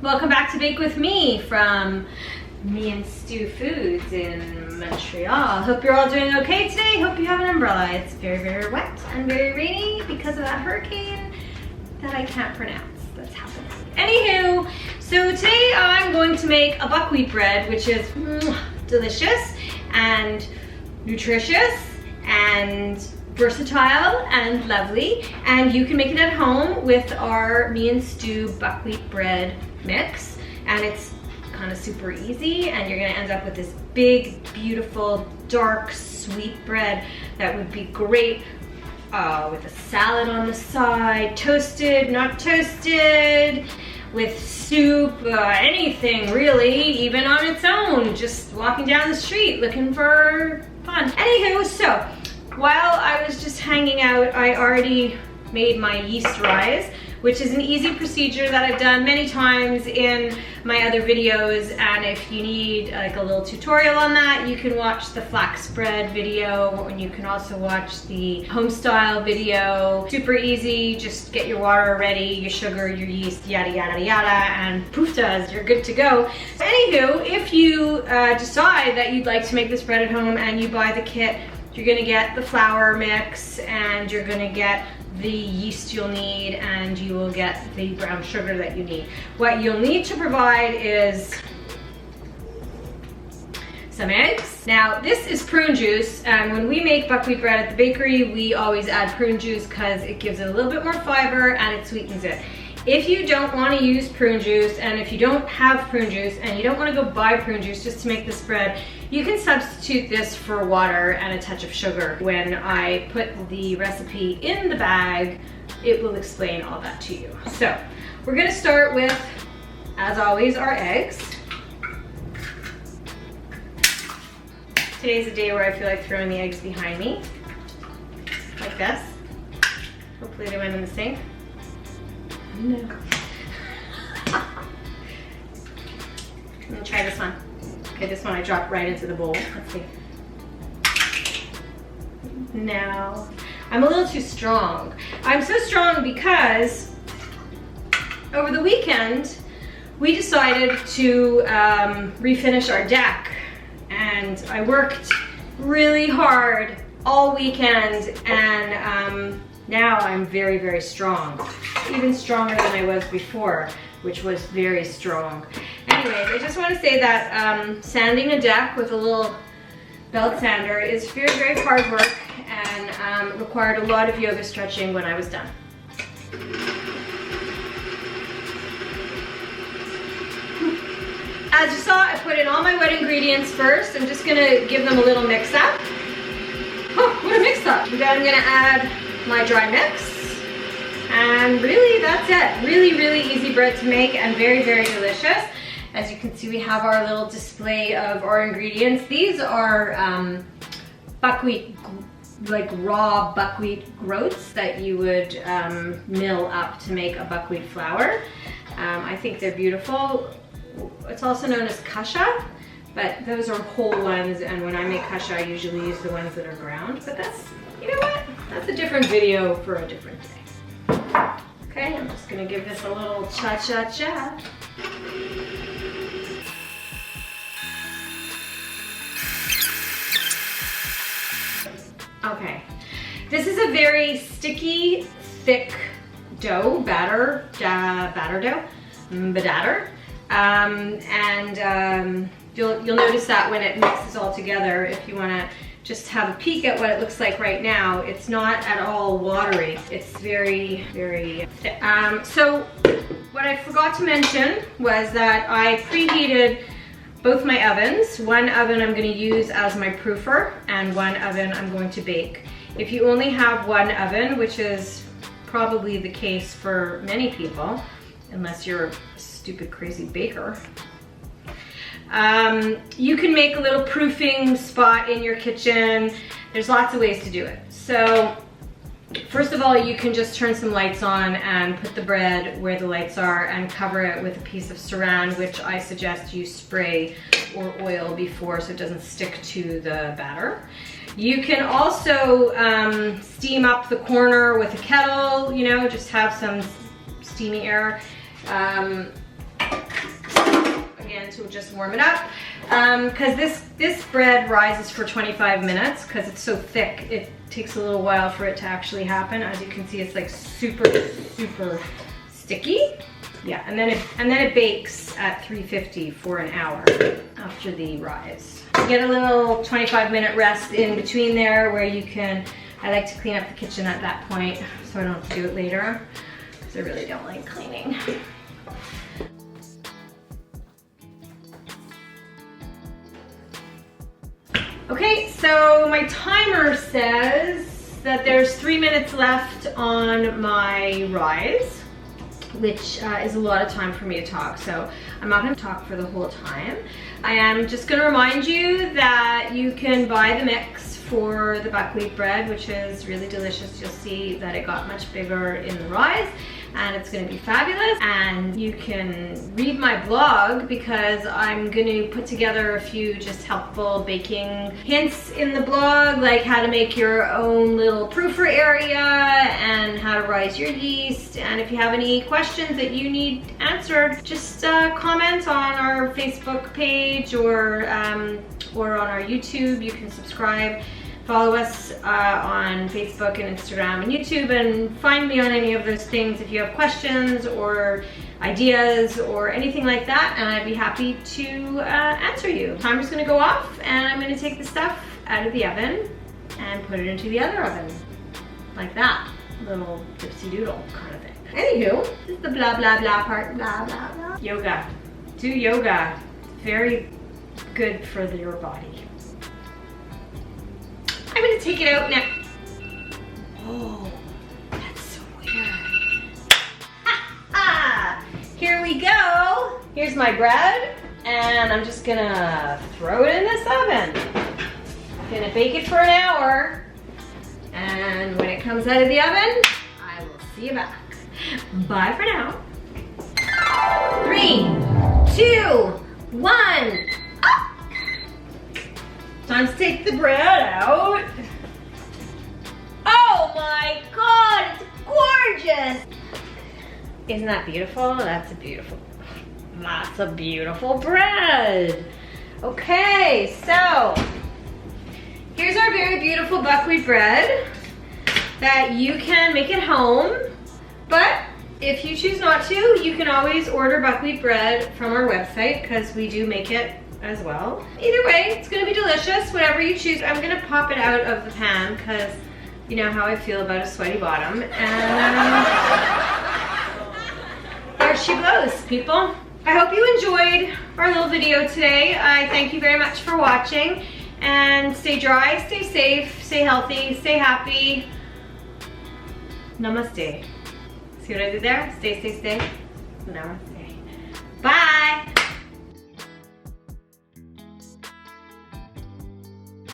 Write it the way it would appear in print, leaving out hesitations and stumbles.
Welcome back to Bake With Me from Mi&Stu Foods in Montreal. Hope you're all doing okay today. Hope you have an umbrella. It's very, very wet and very rainy because of that hurricane that I can't pronounce that's happening. Anywho, so today I'm going to make a buckwheat bread, which is delicious and nutritious and versatile and lovely, and you can make it at home with our Mi&Stu buckwheat bread mix, and it's kind of super easy, and you're gonna end up with this big, beautiful, dark, sweet bread that would be great with a salad on the side, toasted, not toasted, with soup, anything really, even on its own, just walking down the street looking for fun. Anywho, so while I was just hanging out, I already made my yeast rise, which is an easy procedure that I've done many times in my other videos, and if you need like a little tutorial on that, you can watch the flax bread video, and you can also watch the homestyle video. Super easy, just get your water ready, your sugar, your yeast, yada yada yada, and poof-does, you're good to go. Anywho, if you decide that you'd like to make this bread at home and you buy the kit, you're gonna get the flour mix, and you're gonna get the yeast you'll need, and you will get the brown sugar that you need. What you'll need to provide is some eggs. Now this is prune juice, and when we make buckwheat bread at the bakery, we always add prune juice because it gives it a little bit more fiber and it sweetens it. If you don't want to use prune juice, and if you don't have prune juice and you don't want to go buy prune juice just to make this bread, you can substitute this for water and a touch of sugar. When I put the recipe in the bag, it will explain all that to you. So we're going to start with, as always, our eggs. Today's a day where I feel like throwing the eggs behind me, like this. Hopefully they went in the sink. No. I'm gonna try this one. Okay, this one I dropped right into the bowl. Let's see. No, I'm a little too strong. I'm so strong because over the weekend we decided to refinish our deck, and I worked really hard all weekend, and now I'm very, very strong. Even stronger than I was before, which was very strong. Anyways, I just want to say that sanding a deck with a little belt sander is very, very hard work, and required a lot of yoga stretching when I was done. As you saw, I put in all my wet ingredients first. I'm just gonna give them a little mix up. Oh, what a mix up. Then I'm gonna add my dry mix, and really that's it. Really, really easy bread to make and very, very delicious. As you can see, we have our little display of our ingredients. These are buckwheat, like raw buckwheat groats that you would mill up to make a buckwheat flour. I think they're beautiful. It's also known as kasha, but those are whole ones, and when I make kasha, I usually use the ones that are ground, but that's, you know what? That's a different video for a different day. Okay, I'm just gonna give this a little cha-cha-cha. Okay, this is a very sticky, thick dough, batter dough, you'll notice that when it mixes all together. If you wanna just have a peek at what it looks like right now, it's not at all watery. It's very, very thick. So what I forgot to mention was that I preheated both my ovens. One oven I'm going to use as my proofer, and one oven I'm going to bake. If you only have one oven, which is probably the case for many people, unless you're a stupid crazy baker, you can make a little proofing spot in your kitchen. There's lots of ways to do it. So first of all, you can just turn some lights on and put the bread where the lights are and cover it with a piece of saran, which I suggest you spray or oil before so it doesn't stick to the batter. You can also steam up the corner with a kettle, you know, just have some steamy air. again to just warm it up. Because this bread rises for 25 minutes because it's so thick. It takes a little while for it to actually happen. As you can see, it's like super sticky. Yeah, and then it bakes at 350 for an hour after the rise. You get a little 25-minute rest in between there where you can, I like to clean up the kitchen at that point so I don't have to do it later because I really don't like cleaning. Okay, so my timer says that there's 3 minutes left on my rise, which is a lot of time for me to talk, so I'm not going to talk for the whole time. I am just going to remind you that you can buy the mix for the buckwheat bread, which is really delicious. You'll see that it got much bigger in the rise, and it's going to be fabulous. And you can read my blog because I'm going to put together a few just helpful baking hints in the blog, like how to make your own little proofer area and how to rise your yeast. And if you have any questions that you need answered, just comment on our Facebook page or on our YouTube. You can subscribe. Follow us on Facebook and Instagram and YouTube, and find me on any of those things if you have questions or ideas or anything like that, and I'd be happy to answer you. Timer's gonna go off, and I'm gonna take the stuff out of the oven and put it into the other oven. Like that. Little dipsy doodle kind of thing. Anywho, this is the blah blah blah part, blah blah blah. Yoga. Do yoga. Very good for your body. I'm gonna take it out now. Oh, that's so weird. Ha ha! Here we go. Here's my bread, and I'm just gonna throw it in this oven. I'm gonna bake it for an hour, and when it comes out of the oven, I will see you back. Bye for now. 3, 2, 1. Time to take the bread out. Oh my God, it's gorgeous. Isn't that beautiful? That's a beautiful bread. Okay, so here's our very beautiful buckwheat bread that you can make at home, but if you choose not to, you can always order buckwheat bread from our website because we do make it as well. Either way, it's gonna be delicious, whatever you choose. I'm gonna pop it out of the pan because you know how I feel about a sweaty bottom. And there she blows, people. I hope you enjoyed our little video today. I thank you very much for watching, and stay dry, stay safe, stay healthy, stay happy. Namaste. See what I did there? Stay. Namaste.